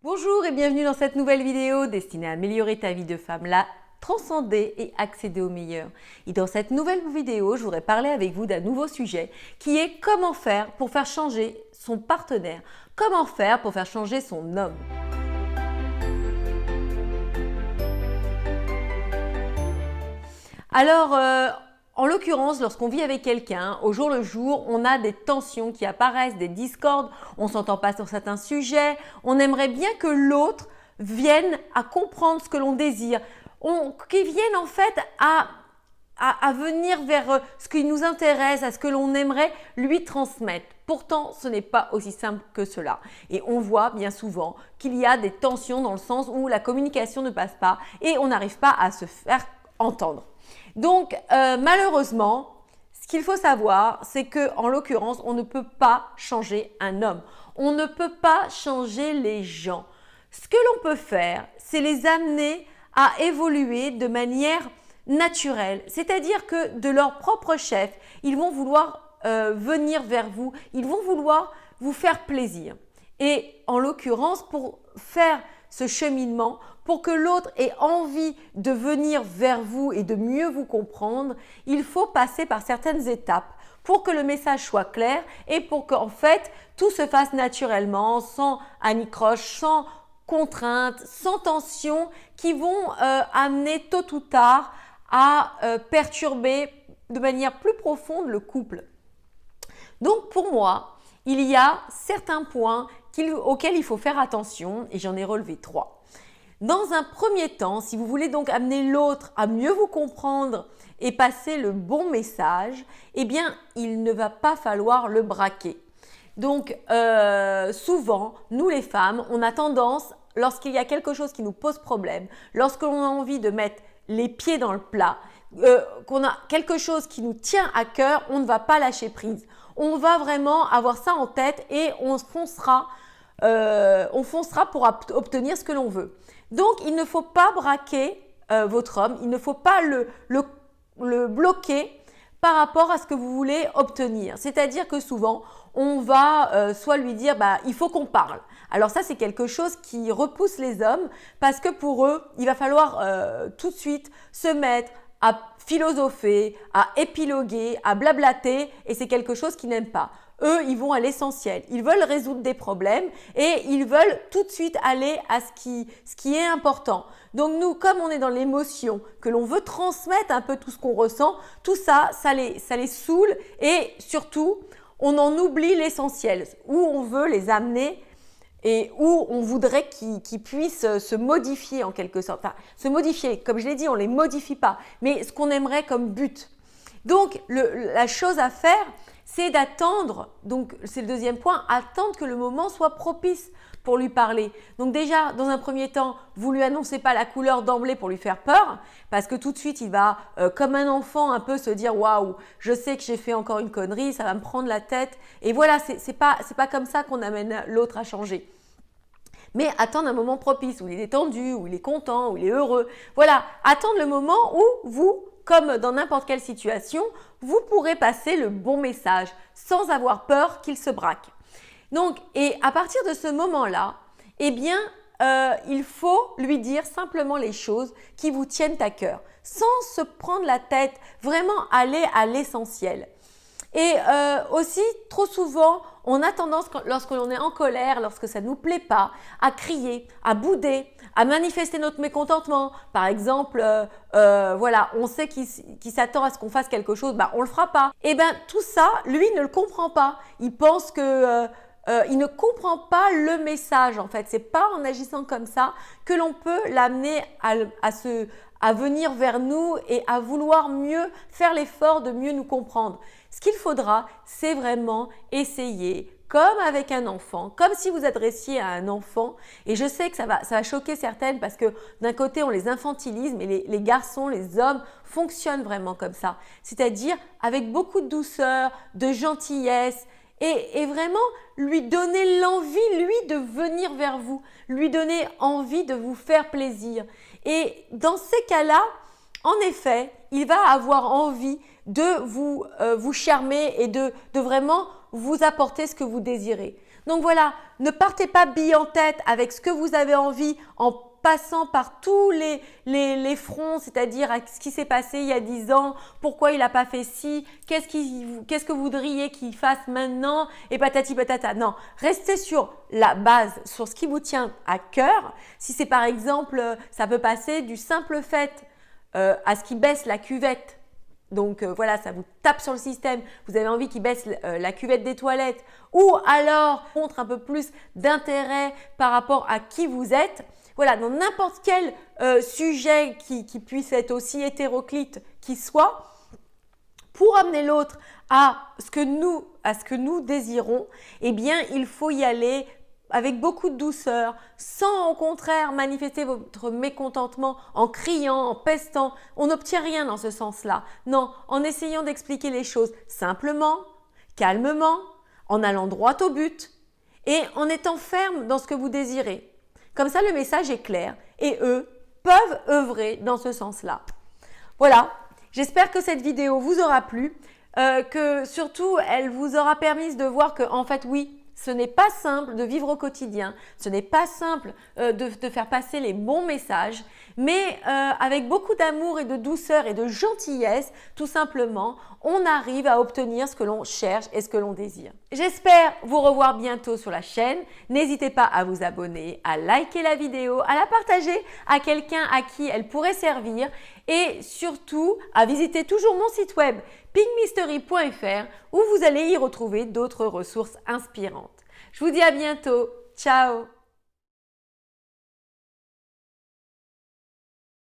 Bonjour et bienvenue dans cette nouvelle vidéo destinée à améliorer ta vie de femme, la transcender et accéder au meilleur. Et dans cette nouvelle vidéo, je voudrais parler avec vous d'un nouveau sujet qui est comment faire pour faire changer son partenaire, comment faire pour faire changer son homme. Alors, en l'occurrence, lorsqu'on vit avec quelqu'un, au jour le jour, on a des tensions qui apparaissent, des discordes, on ne s'entend pas sur certains sujets, on aimerait bien que l'autre vienne à comprendre ce que l'on désire, qu'il vienne en fait à venir vers ce qui nous intéresse, à ce que l'on aimerait lui transmettre. Pourtant, ce n'est pas aussi simple que cela. Et on voit bien souvent qu'il y a des tensions dans le sens où la communication ne passe pas et on n'arrive pas à se faire entendre. Donc, malheureusement, ce qu'il faut savoir, c'est qu'en l'occurrence, on ne peut pas changer un homme. On ne peut pas changer les gens. Ce que l'on peut faire, c'est les amener à évoluer de manière naturelle. C'est-à-dire que de leur propre chef, ils vont vouloir venir vers vous, ils vont vouloir vous faire plaisir. Et en l'occurrence, pour faire ce cheminement, pour que l'autre ait envie de venir vers vous et de mieux vous comprendre, il faut passer par certaines étapes pour que le message soit clair et pour qu'en fait tout se fasse naturellement, sans anicroche, sans contrainte, sans tension qui vont amener tôt ou tard à perturber de manière plus profonde le couple. Donc pour moi, il y a certains points auxquels il faut faire attention et j'en ai relevé 3. Dans un premier temps, si vous voulez donc amener l'autre à mieux vous comprendre et passer le bon message, eh bien, il ne va pas falloir le braquer. Donc, souvent, nous les femmes, on a tendance, lorsqu'il y a quelque chose qui nous pose problème, lorsque l'on a envie de mettre les pieds dans le plat, qu'on a quelque chose qui nous tient à cœur, on ne va pas lâcher prise. On va vraiment avoir ça en tête et on foncera pour obtenir ce que l'on veut. Donc, il ne faut pas braquer votre homme, il ne faut pas le bloquer par rapport à ce que vous voulez obtenir. C'est-à-dire que souvent, on va soit lui dire « il faut qu'on parle ». Alors ça, c'est quelque chose qui repousse les hommes parce que pour eux, il va falloir tout de suite se mettre à philosopher, à épiloguer, à blablater et c'est quelque chose qu'ils n'aiment pas. Eux, ils vont à l'essentiel. Ils veulent résoudre des problèmes et ils veulent tout de suite aller à ce qui est important. Donc nous, comme on est dans l'émotion, que l'on veut transmettre un peu tout ce qu'on ressent, tout ça, ça les saoule et surtout, on en oublie l'essentiel, où on veut les amener et où on voudrait qu'ils puissent se modifier en quelque sorte. Enfin, se modifier, comme je l'ai dit, on ne les modifie pas, mais ce qu'on aimerait comme but. Donc, la chose à faire, c'est d'attendre, donc c'est le deuxième point, attendre que le moment soit propice pour lui parler. Donc déjà, dans un premier temps, vous ne lui annoncez pas la couleur d'emblée pour lui faire peur, parce que tout de suite, il va, comme un enfant, un peu se dire « Waouh, je sais que j'ai fait encore une connerie, ça va me prendre la tête. » Et voilà, c'est pas comme ça qu'on amène l'autre à changer. Mais attendre un moment propice, où il est détendu, où il est content, où il est heureux. Voilà, attendre le moment où vous, comme dans n'importe quelle situation, vous pourrez passer le bon message sans avoir peur qu'il se braque. Donc, et à partir de ce moment-là, eh bien, il faut lui dire simplement les choses qui vous tiennent à cœur, sans se prendre la tête, vraiment aller à l'essentiel. Et aussi, trop souvent, on a tendance, lorsque l'on est en colère, lorsque ça ne nous plaît pas, à crier, à bouder, à manifester notre mécontentement. Par exemple, voilà, on sait qu'il s'attend à ce qu'on fasse quelque chose, on ne le fera pas. Et bien, tout ça, lui, ne le comprend pas. Il pense que… il ne comprend pas le message en fait. C'est pas en agissant comme ça que l'on peut l'amener à venir vers nous et à vouloir mieux faire l'effort de mieux nous comprendre. Ce qu'il faudra, c'est vraiment essayer, comme avec un enfant, comme si vous adressiez à un enfant. Et je sais que ça va choquer certaines parce que d'un côté, on les infantilise, mais les garçons, les hommes fonctionnent vraiment comme ça. C'est-à-dire avec beaucoup de douceur, de gentillesse, et vraiment lui donner l'envie, lui, de venir vers vous, lui donner envie de vous faire plaisir. Et dans ces cas-là, en effet, il va avoir envie de vous charmer et de vraiment vous apporter ce que vous désirez. Donc voilà, ne partez pas bille en tête avec ce que vous avez envie en passant par tous les fronts, c'est-à-dire ce qui s'est passé il y a 10 ans, pourquoi il n'a pas fait ci, qu'est-ce que vous voudriez qu'il fasse maintenant et patati patata. Non, restez sur la base, sur ce qui vous tient à cœur. Si c'est par exemple, ça peut passer du simple fait à ce qu'il baisse la cuvette. Donc voilà, ça vous tape sur le système, vous avez envie qu'il baisse la cuvette des toilettes ou alors montre un peu plus d'intérêt par rapport à qui vous êtes. Voilà, dans n'importe quel sujet qui puisse être aussi hétéroclite qu'il soit, pour amener l'autre à ce que nous désirons, eh bien, il faut y aller avec beaucoup de douceur, sans au contraire manifester votre mécontentement en criant, en pestant. On n'obtient rien dans ce sens-là. Non, en essayant d'expliquer les choses simplement, calmement, en allant droit au but et en étant ferme dans ce que vous désirez. Comme ça, le message est clair et eux peuvent œuvrer dans ce sens-là. Voilà, j'espère que cette vidéo vous aura plu, que surtout elle vous aura permis de voir que en fait oui, ce n'est pas simple de vivre au quotidien, ce n'est pas simple de faire passer les bons messages, mais avec beaucoup d'amour et de douceur et de gentillesse, tout simplement, on arrive à obtenir ce que l'on cherche et ce que l'on désire. J'espère vous revoir bientôt sur la chaîne. N'hésitez pas à vous abonner, à liker la vidéo, à la partager à quelqu'un à qui elle pourrait servir et surtout à visiter toujours mon site web pinkmystery.fr où vous allez y retrouver d'autres ressources inspirantes. Je vous dis à bientôt. Ciao!